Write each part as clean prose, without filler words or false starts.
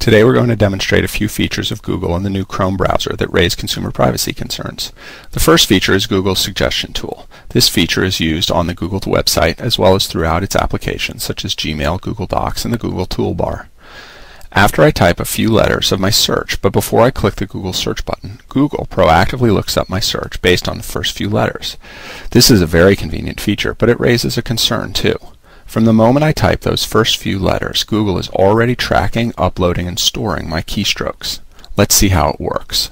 Today we're going to demonstrate a few features of Google in the new Chrome browser that raise consumer privacy concerns. The first feature is Google's suggestion tool. This feature is used on the Google website as well as throughout its applications such as Gmail, Google Docs, and the Google toolbar. After I type a few letters of my search, but before I click the Google search button, Google proactively looks up my search based on the first few letters. This is a very convenient feature, but it raises a concern too. From the moment I type those first few letters, Google is already tracking, uploading, and storing my keystrokes. Let's see how it works.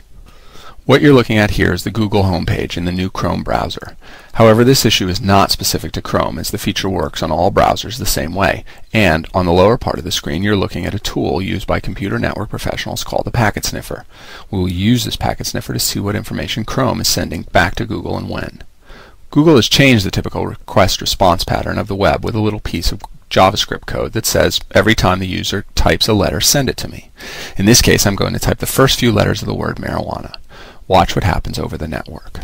What you're looking at here is the Google homepage in the new Chrome browser. However, this issue is not specific to Chrome, as the feature works on all browsers the same way. And on the lower part of the screen, you're looking at a tool used by computer network professionals called the Packet Sniffer. We will use this Packet Sniffer to see what information Chrome is sending back to Google and when. Google has changed the typical request-response pattern of the web with a little piece of JavaScript code that says every time the user types a letter, send it to me. In this case, I'm going to type the first few letters of the word marijuana. Watch what happens over the network.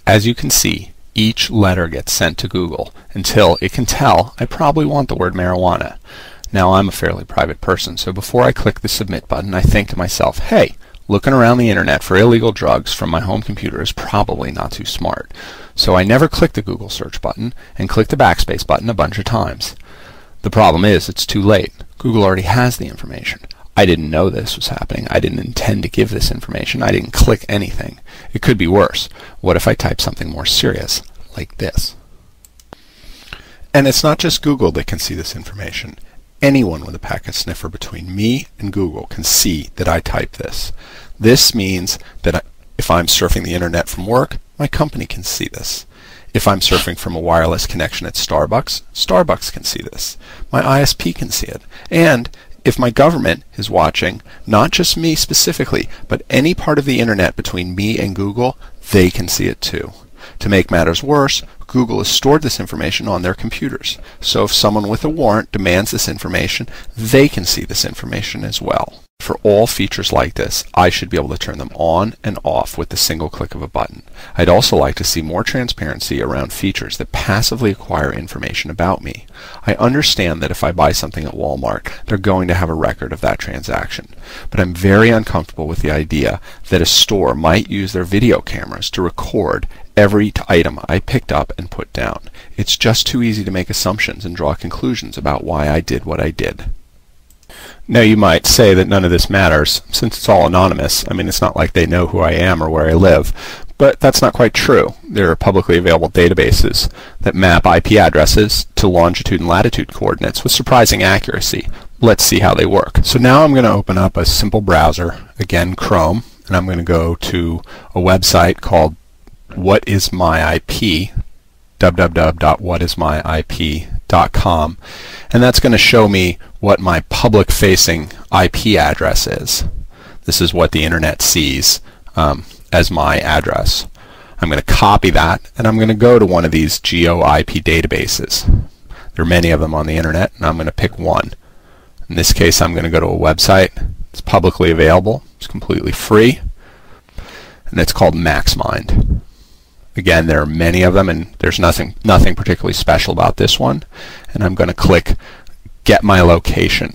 As you can see, each letter gets sent to Google until it can tell I probably want the word marijuana. Now, I'm a fairly private person, so before I click the submit button, I think to myself, hey, looking around the internet for illegal drugs from my home computer is probably not too smart. So I never click the Google search button and click the backspace button a bunch of times. The problem is it's too late. Google already has the information. I didn't know this was happening. I didn't intend to give this information. I didn't click anything. It could be worse. What if I type something more serious, like this? And it's not just Google that can see this information. Anyone with a Packet Sniffer between me and Google can see that I type this. This means that if I'm surfing the internet from work, my company can see this. If I'm surfing from a wireless connection at Starbucks, Starbucks can see this. My ISP can see it. And if my government is watching, not just me specifically, but any part of the internet between me and Google, they can see it too. To make matters worse, Google has stored this information on their computers. So if someone with a warrant demands this information, they can see this information as well. For all features like this, I should be able to turn them on and off with the single click of a button. I'd also like to see more transparency around features that passively acquire information about me. I understand that if I buy something at Walmart, they're going to have a record of that transaction. But I'm very uncomfortable with the idea that a store might use their video cameras to record every item I picked up and put down. It's just too easy to make assumptions and draw conclusions about why I did what I did. Now you might say that none of this matters, since it's all anonymous. I mean, it's not like they know who I am or where I live. But that's not quite true. There are publicly available databases that map IP addresses to longitude and latitude coordinates with surprising accuracy. Let's see how they work. So now I'm going to open up a simple browser, again Chrome, and I'm going to go to a website called What Is My IP, www.whatismyip.com, and that's going to show me what my public-facing IP address is. This is what the internet sees as my address. I'm going to copy that, and I'm going to go to one of these GeoIP databases. There are many of them on the internet, and I'm going to pick one. In this case, I'm going to go to a website. It's publicly available. It's completely free, and it's called MaxMind. Again, there are many of them, and there's nothing particularly special about this one. And I'm going to click Get My Location.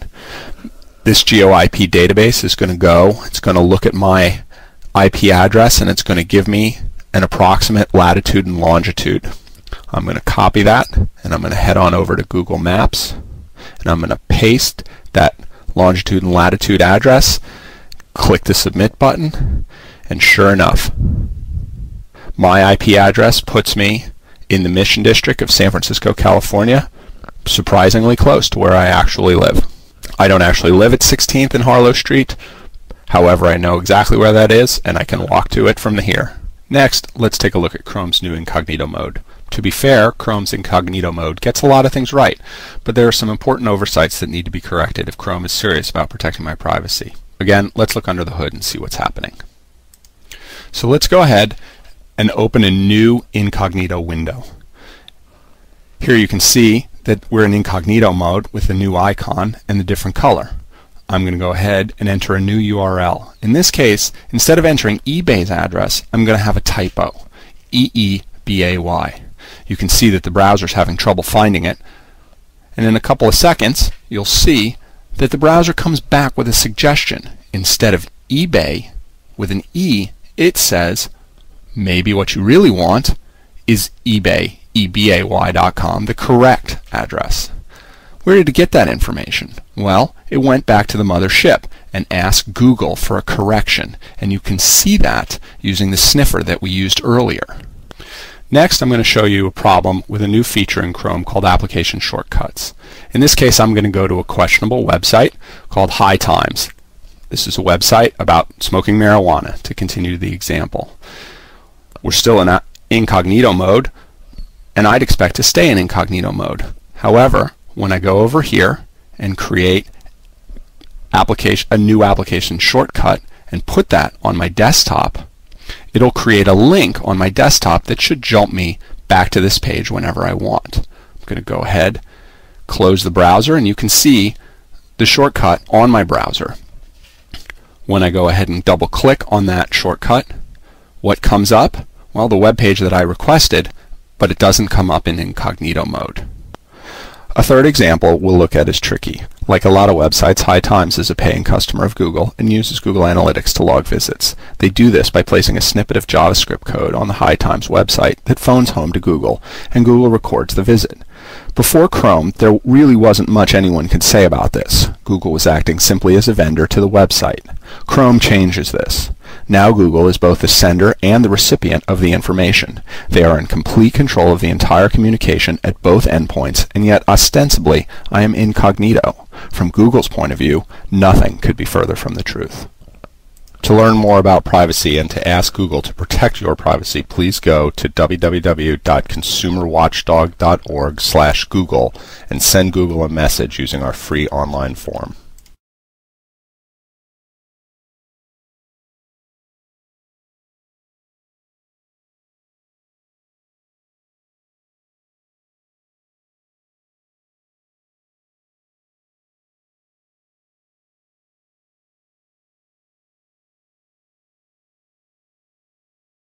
This GeoIP database is going to it's going to look at my IP address, and it's going to give me an approximate latitude and longitude. I'm going to copy that, and I'm going to head on over to Google Maps, and I'm going to paste that longitude and latitude address, click the Submit button, and sure enough, my IP address puts me in the Mission District of San Francisco, California, surprisingly close to where I actually live. I don't actually live at 16th and Harlow Street. However, I know exactly where that is, and I can walk to it from here. Next, let's take a look at Chrome's new incognito mode. To be fair, Chrome's incognito mode gets a lot of things right, but there are some important oversights that need to be corrected if Chrome is serious about protecting my privacy. Again, let's look under the hood and see what's happening. So let's go ahead and open a new incognito window. Here you can see that we're in incognito mode with the new icon and the different color. I'm going to go ahead and enter a new URL. In this case, instead of entering eBay's address, I'm going to have a typo, EEBAY. You can see that the browser's having trouble finding it, and in a couple of seconds, you'll see that the browser comes back with a suggestion. Instead of eBay with an E, it says maybe what you really want is eBay, ebay.com, the correct address. Where did it get that information? Well, it went back to the mothership and asked Google for a correction, and you can see that using the sniffer that we used earlier. Next, I'm going to show you a problem with a new feature in Chrome called Application Shortcuts. In this case, I'm going to go to a questionable website called High Times. This is a website about smoking marijuana, to continue the example. We're still in incognito mode, and I'd expect to stay in incognito mode. However, when I go over here and create a new application shortcut and put that on my desktop, it'll create a link on my desktop that should jump me back to this page whenever I want. I'm going to go ahead, close the browser, and you can see the shortcut on my browser. When I go ahead and double click on that shortcut, what comes up? Well, the web page that I requested, but it doesn't come up in incognito mode. A third example we'll look at is tricky. Like a lot of websites, High Times is a paying customer of Google and uses Google Analytics to log visits. They do this by placing a snippet of JavaScript code on the High Times website that phones home to Google, and Google records the visit. Before Chrome, there really wasn't much anyone could say about this. Google was acting simply as a vendor to the website. Chrome changes this. Now Google is both the sender and the recipient of the information. They are in complete control of the entire communication at both endpoints, and yet ostensibly I am incognito. From Google's point of view, nothing could be further from the truth. To learn more about privacy and to ask Google to protect your privacy, please go to www.consumerwatchdog.org/Google and send Google a message using our free online form.